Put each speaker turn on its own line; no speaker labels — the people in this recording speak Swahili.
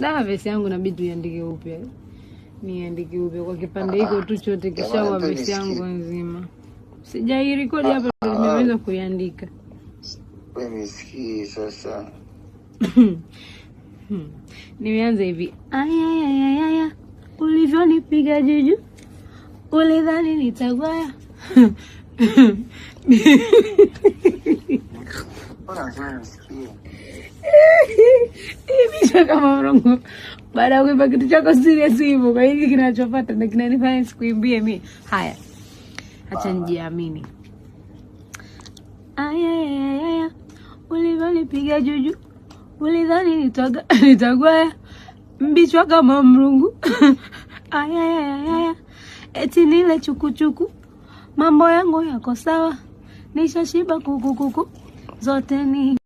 Vesi yangu inabidi uiandike upya. Niandike upya kwa kipande hiko tu chote kisha wa vesi yangu nzima. Sijairekodi hapa nimeweza kuiandika.
Wewe nisikii sasa.
Nimeanza hivi. Aya. Ulivyonipiga juju. Ulidhani nitagwaya. Hivi kama mrongo. Baada ya kuimba kitu chako serious hivyo, kwa hiyo kinachofuata na kinanifanya sikuimbie mimi. Haya. Acha nijiamini. Aya. Ulivyonipiga juju. Ulidhani nitagwaya. Mbichwa kama mrungu. Aya. Eti nile chukuchuku. Mambo yangu yako sawa. Nishashiba kuku. Zote ni